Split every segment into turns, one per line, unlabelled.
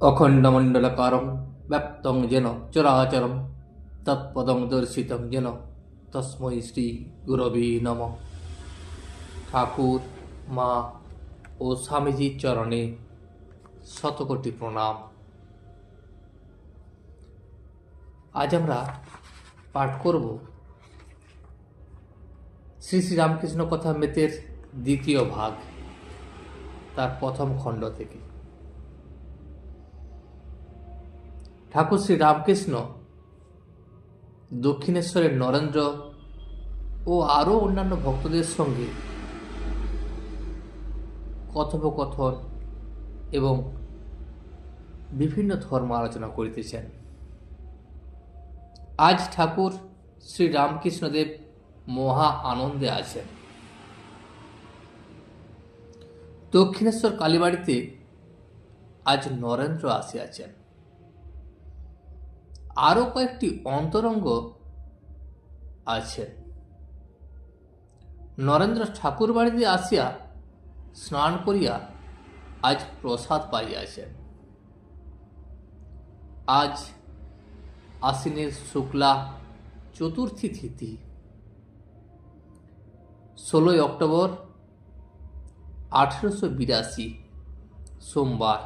অখণ্ডমণ্ডলকারং ব্যাপ্তং যেন চরাচরম তৎপদং দর্শিতং যেন তস্মৈ শ্রী গুরবে নমঃ। ঠাকুর, মা ও স্বামীজির চরণে শতকোটি প্রণাম। আজ আমরা পাঠ করব শ্রী শ্রী রামকৃষ্ণ কথামৃতের দ্বিতীয় ভাগ, তার প্রথম খণ্ড থেকে। ঠাকুর শ্রী রামকৃষ্ণ দক্ষিণেশ্বরের নরেন্দ্র ও আরও অন্যান্য ভক্তদের সঙ্গে কথোপকথন এবং বিভিন্ন ধর্ম আলোচনা করিতেছেন। আজ ঠাকুর শ্রী রামকৃষ্ণদেব মহা আনন্দে আছেন। দক্ষিণেশ্বর কালীবাড়িতে আজ নরেন্দ্র আসিয়াছেন। আরও কয়েকটি অন্তরঙ্গ আছেন। নরেন্দ্র ঠাকুর বাড়িতে আসিয়া স্নান করিয়া আজ প্রসাদ পাইয়াছেন। আজ আশ্বিনের শুক্লা চতুর্থী তিথি, 16 অক্টোবর 1882 সোমবার।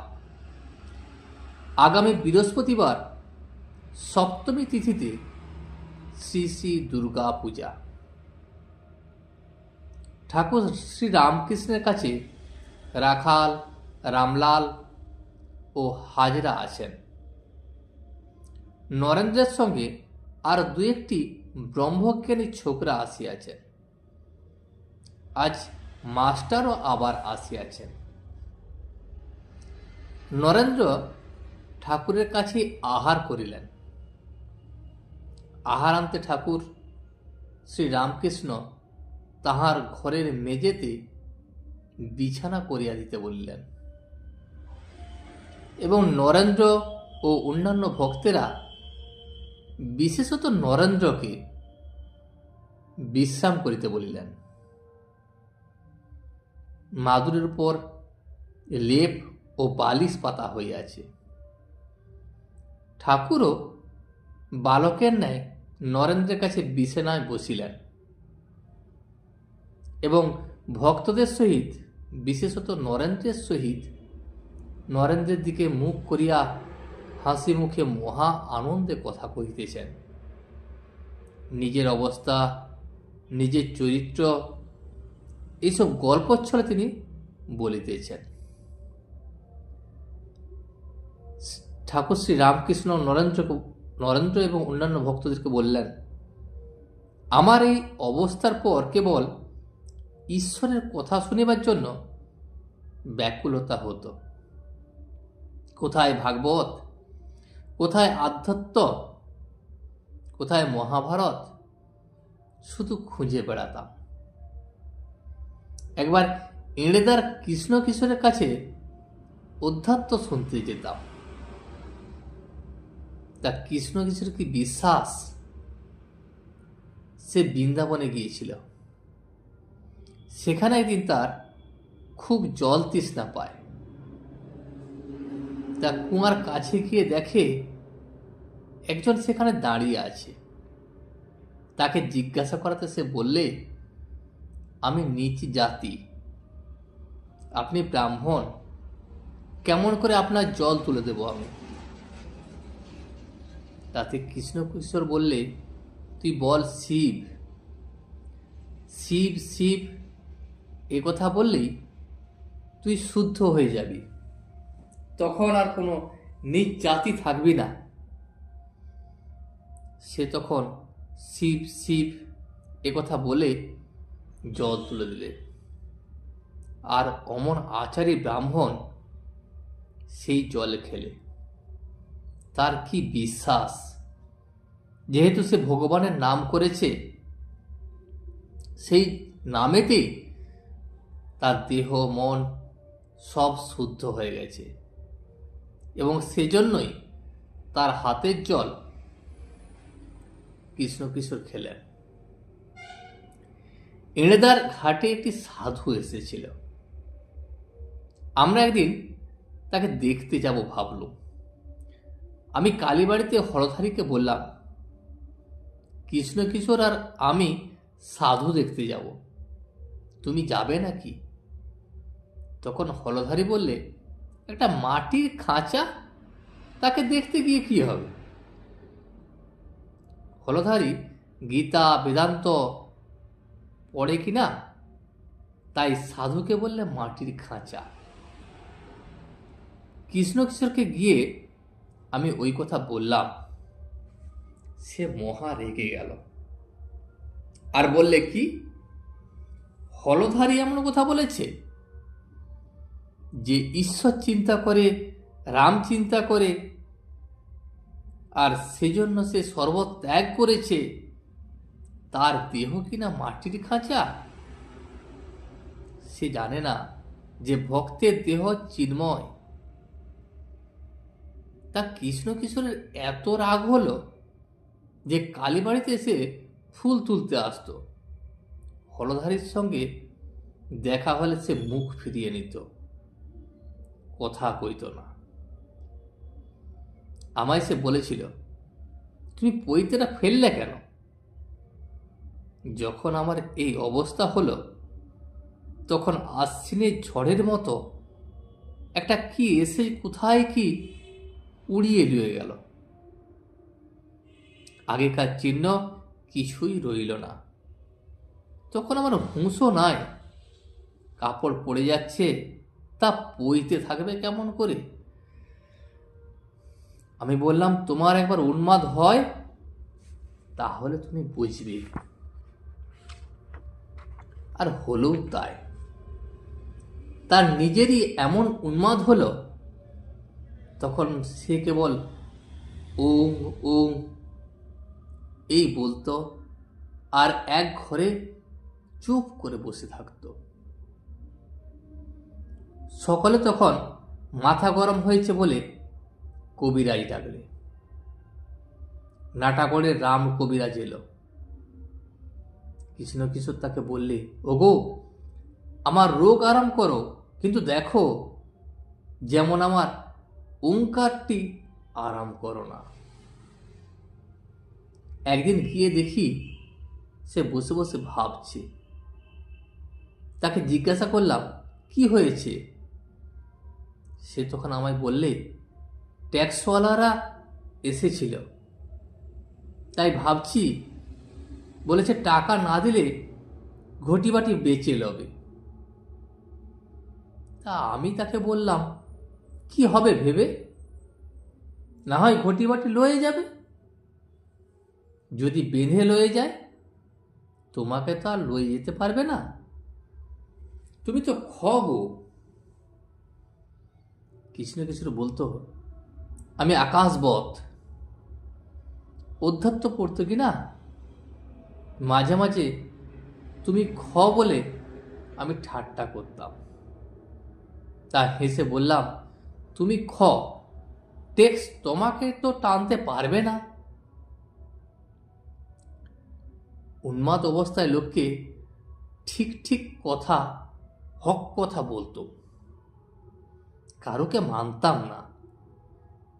আগামী বৃহস্পতিবার সপ্তমী তিথিতে শ্রী শ্রী দুর্গা পূজা। ঠাকুর শ্রী রামকৃষ্ণের কাছে রাখাল, রামলাল ও হাজরা আছেন। নরেন্দ্রের সঙ্গে আর দু একটি ব্রহ্মজ্ঞানী ছোকরা আসিয়াছেন। আজ মাস্টারও আবার আসিয়াছেন। নরেন্দ্র ঠাকুরের কাছে আহার করিলেন। আহার আনতে ঠাকুর শ্রী রামকৃষ্ণ তাহার ঘরের মেঝেতে বিছানা করিয়া দিতে বলিলেন এবং নরেন্দ্র ও অন্যান্য ভক্তেরা, বিশেষত নরেন্দ্রকে বিশ্রাম করিতে বলিলেন। মাদুরের উপর লেপ ও বালিশ পাতা হইয়াছে। ঠাকুরও বালকের ন্যায় নরেন্দ্রের কাছে বিছানায় বসিলেন এবং ভক্তদের সহিত, বিশেষত নরেন্দ্রের সহিত, নরেন্দ্রের দিকে মুখ করিয়া হাসি মুখে মহা আনন্দে কথা কহিতেছেন। নিজের অবস্থা, নিজের চরিত্র, এইসব গল্পচ্ছলে তিনি বলিতেছেন। ঠাকুর শ্রী রামকৃষ্ণ নরেন্দ্র এবং অন্যান্য ভক্তদেরকে বললেন, আমার এই অবস্থার পর কেবল ঈশ্বরের কথা শুনিবার জন্য ব্যাকুলতা হতো। কোথায় ভাগবত, কোথায় আধ্যাত্ম, কোথায় মহাভারত, শুধু খুঁজে বেড়াতাম। একবার এঁড়েদার কৃষ্ণ কিশোরের কাছে অধ্যাত্ম শুনতে যেতাম। তা কৃষ্ণ কিশোর কি বিশ্বাস! সে বৃন্দাবনে গিয়েছিল। সেখানে একদিন তার খুব জল তৃষ্ণা পায়। তা কুয়ার কাছে গিয়ে দেখে একজন সেখানে দাঁড়িয়ে আছে। তাকে জিজ্ঞাসা করাতে সে বললে, আমি নীচ জাতি, আপনি ব্রাহ্মণ, কেমন করে আপনার জল তুলে দেব আমি? তাতে কৃষ্ণ কিশোর বললে, তুই বল শিব শিব শিব, এ কথা বললেই তুই শুদ্ধ হয়ে যাবি, তখন আর কোনো নিজ জাতি থাকবি না। সে তখন শিব শিব এ কথা বলে জল তুলে দিলে। আর অমন আচারী ব্রাহ্মণ সেই জল খেলে। তার কি বিশ্বাস! যেহেতু সে ভগবানের নাম করেছে, সেই নামেতেই তার দেহ মন সব শুদ্ধ হয়ে গেছে এবং সেজন্যই তার হাতের জল কৃষ্ণ কিশোর খেলেন। এঁড়েদার ঘাটে একটি সাধু এসেছিল। আমরা একদিন তাকে দেখতে যাব ভাবলুম। আমি কালীবাড়িতে হরধারীকে বললাম, কৃষ্ণকিশোর আর আমি সাধু দেখতে যাব, তুমি যাবে নাকি? তখন হলধারী বললে, একটা মাটির খাঁচা, তাকে দেখতে গিয়ে কি হবে? হলধারী গীতা বেদান্ত পড়ে কিনা, তাই সাধুকে বললে মাটির খাঁচা। কৃষ্ণকিশোরকে গিয়ে আমি ওই কথা বললাম। সে মহা রেগে গেল আর বললে, কি হলধারী এমন কথা বলেছে যে ঈশ্বর চিন্তা করে, রাম চিন্তা করে, আর সেজন্য সে সর্বত্যাগ করেছে, তার দেহ কিনা মাটির খাঁচা? সে জানে না যে ভক্তের দেহ চিন্ময়। তা কৃষ্ণকিশোরের এত রাগ হলো যে কালীবাড়িতে এসে ফুল তুলতে আসতো। হলধারীর সঙ্গে দেখা হলে সে মুখ ফিরিয়ে নিত, কথা কইত না। আমায় সে বলেছিল, তুমি পৈতেটা ফেললে কেন? যখন আমার এই অবস্থা হলো, তখন আশ্বিনের ঝড়ের মতো একটা কি এসে কোথায় কি উড়িয়ে নিয়ে গেল। আগেকার চিহ্ন কিছুই রইল না। তখন আমার হুঁশও নাই, কাপড় পড়ে যাচ্ছে, তা পইতে থাকবে কেমন করে? আমি বললাম, তোমার একবার উন্মাদ হয় তাহলে তুমি বুঝবে। আর হলো তাই। তার নিজেরই এমন উন্মাদ হলো, তখন সে কেবল ওং ওং এই বলতো, আর এক ঘরে চুপ করে বসে থাকতো। সকলে তখন মাথা গরম হয়েছে বলে কবিরাজ ডাকলে। নাটাগড়ের রাম কবিরাজ এলো। কৃষ্ণকিশোর তাকে বললে, ওগো, আমার রোগ আরাম করো, কিন্তু দেখো যেমন আমার ওঙ্কারটি আরাম করো না। একদিন গিয়ে দেখি সে বসে বসে ভাবছে। তাকে জিজ্ঞাসা করলাম, কি হয়েছে? সে তখন আমায় বললে, ট্যাক্সওয়ালারা এসেছিল, তাই ভাবছি, বলেছে টাকা না দিলে ঘটিবাটি বেচে লবে। তা আমি তাকে বললাম, কি হবে ভেবে? না হয় ঘটিবাটি লয়ে যাবে। যদি বেঁধে লয়ে যায়, তোমাকে তো আর লয়ে যেতে পারবে না, তুমি তো খগো। কৃষ্ণকিশোর বলতো, আমি আকাশবৎ, অধ্যাত্ম পড়তো কিনা, মাঝে মাঝে তুমি খ বলে আমি ঠাট্টা করতাম। তা হেসে বললাম, তুমি খ, টেক্স তোমাকে তো টানতে পারবে না। উন্মাদ অবস্থায় লোককে ঠিক ঠিক কথা, হক কথা বলতো, কারোকে মানতাম না,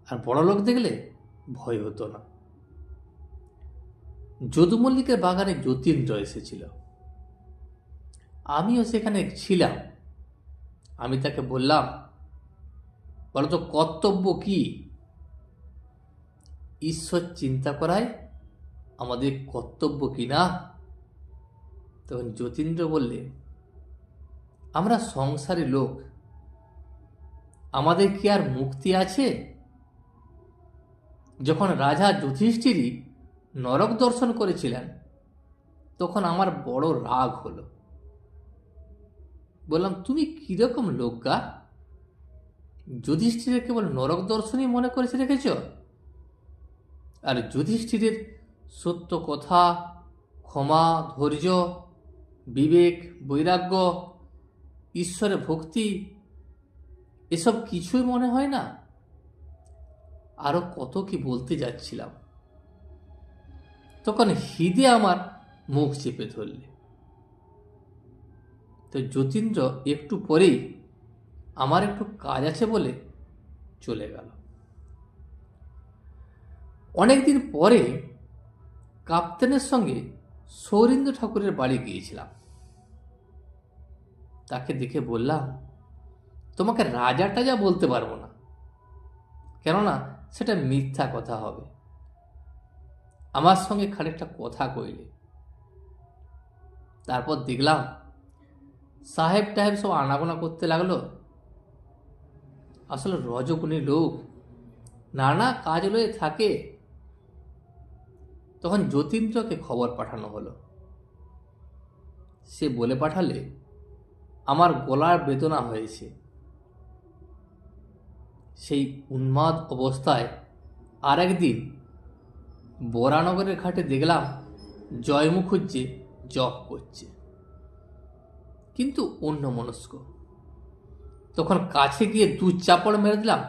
আর বড় লোক দেখলে ভয় হতো না। যদু মল্লিকের বাগানে যতীন্দ্র এসেছিল, আমিও সেখানে ছিলাম। আমি তাকে বললাম, বলতো কর্তব্য কি? ঈশ্বর চিন্তা করায় আমাদের কর্তব্য কি না? তখন যতীন্দ্র বললে, আমরা সংসারী লোক, আমাদের কি আর মুক্তি আছে? যখন রাজা যুধিষ্ঠিরই নরক দর্শন করেছিলেন, তখন আমার বড় রাগ হলো। বললাম, তুমি কিরকম লোক গা? যুধিষ্ঠিরের কেবল নরক দর্শনই মনে করেছে রেখেছ, আর যুধিষ্ঠিরের সত্য কথা, ক্ষমা, ধৈর্য, বিবেক, বৈরাগ্য, ঈশ্বরে ভক্তি, এসব কিছুই মনে হয় না। আরো কত কি বলতে যাচ্ছিলাম, তখন হৃদে আমার মুখ চেপে ধরলে। তো যতীন্দ্র একটু পরেই আমার একটু কাজ আছে বলে চলে গেল। অনেকদিন পরে কাপ্তেনের সঙ্গে সৌরীন্দ্র ঠাকুরের বাড়ি গিয়েছিলাম। তাকে দেখে বললাম, তোমাকে রাজা টাজা বলতে পারবো না, কেননা সেটা মিথ্যা কথা হবে। আমার সঙ্গে খানিকটা কথা কইলে। তারপর দেখলাম সাহেব টাহেব সব আনাগোনা করতে লাগলো। আসলে রজগুণী লোক, নানা কাজ লয়ে থাকে। তখন যতীন্দ্রকে খবর পাঠানো হলো। সে বলে পাঠালে আমার গলার বেদনা হয়েছে। সেই উন্মাদ অবস্থায় আর একদিন বরানগরের ঘাটে দেখলাম জয় মুখুজ্জে জপ করছে, কিন্তু অন্যমনস্ক। তখন কাছে গিয়ে 2 চাপড় মেরে দিলাম।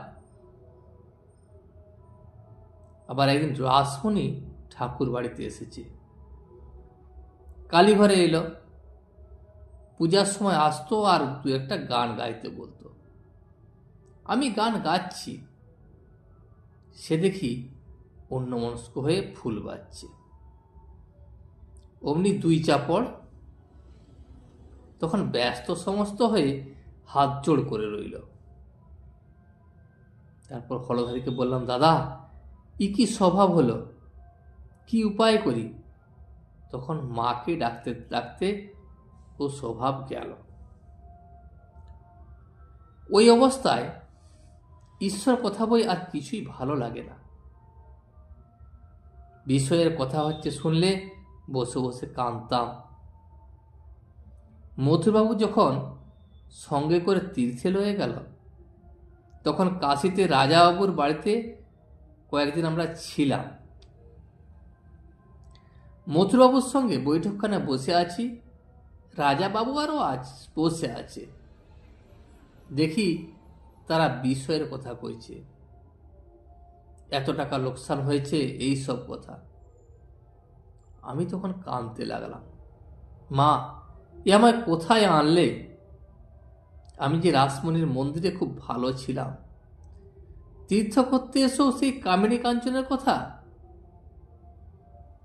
আবার একদিন রাসমণি ঠাকুর বাড়িতে এসেছে। কালীঘরে এলো, পূজার সময় আসতো আর 2-1টা গান গাইতে বলতো। আমি গান গাচ্ছি, সে দেখি অন্যমনস্ক হয়ে ফুল বাজছে। অমনি 2 চাপড়। তখন ব্যস্ত সমস্ত হয়ে হাত জোড় করে রইল। তারপর হলধারীকে বললাম, দাদা কি স্বভাব হলো, কি উপায় করি? তখন মাকে ডাকতে ডাকতে ও স্বভাব গেল। ওই অবস্থায় ঈশ্বর কথা বই আর কিছুই ভালো লাগে না। বিষয়ের কথা হচ্ছে শুনলে বসে বসে কাঁদতাম। মথুরবাবু যখন সঙ্গে করে তীর্থে লয়ে গেল, তখন কাশীতে রাজাবাবুর বাড়িতে কয়েকদিন আমরা ছিলাম। মথুরবাবুর সঙ্গে বৈঠকখানে বসে আছি, রাজাবাবু আরও বসে আছে। দেখি তারা বিষয়ের কথা কইছে, এত টাকা লোকসান হয়েছে, এই সব কথা। আমি তখন কাঁদতে লাগলাম, মা এ আমায় কোথায় আনলে? আমি যে রাসমণির মন্দিরে খুব ভালো ছিলাম, তীর্থ করতে এসেও সেই কামিনী কাঞ্চনের কথা।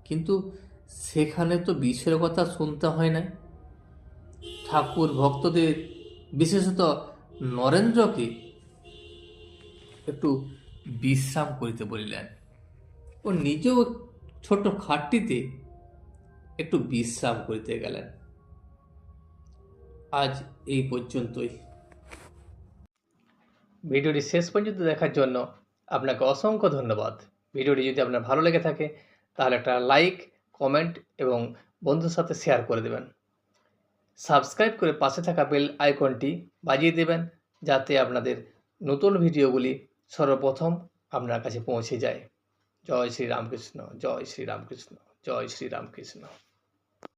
কিন্তু সেখানে তো বিষয়ের কথা শুনতে হয় না। ঠাকুর ভক্তদের, বিশেষত নরেন্দ্রকে একটু বিশ্রাম করিতে বলিলেন। ও নিজেও ছোট খাটটিতে একটু বিশ্রাম করিতে গেলেন। আজ এই পর্যন্তই। ভিডিওটি শেষ পর্যন্ত দেখার জন্য আপনাকে অসংখ্য ধন্যবাদ। ভিডিওটি যদি আপনার ভালো লেগে থাকে তাহলে একটা লাইক, কমেন্ট এবং বন্ধুর সাথে শেয়ার করে দেবেন। সাবস্ক্রাইব করে পাশে থাকা বেল আইকনটি বাজিয়ে দেবেন, যাতে আপনাদের নতুন ভিডিওগুলি সর্বপ্রথম আপনার কাছে পৌঁছে যায়। জয় শ্রী রামকৃষ্ণ, জয় শ্রী রামকৃষ্ণ, জয় শ্রী রামকৃষ্ণ।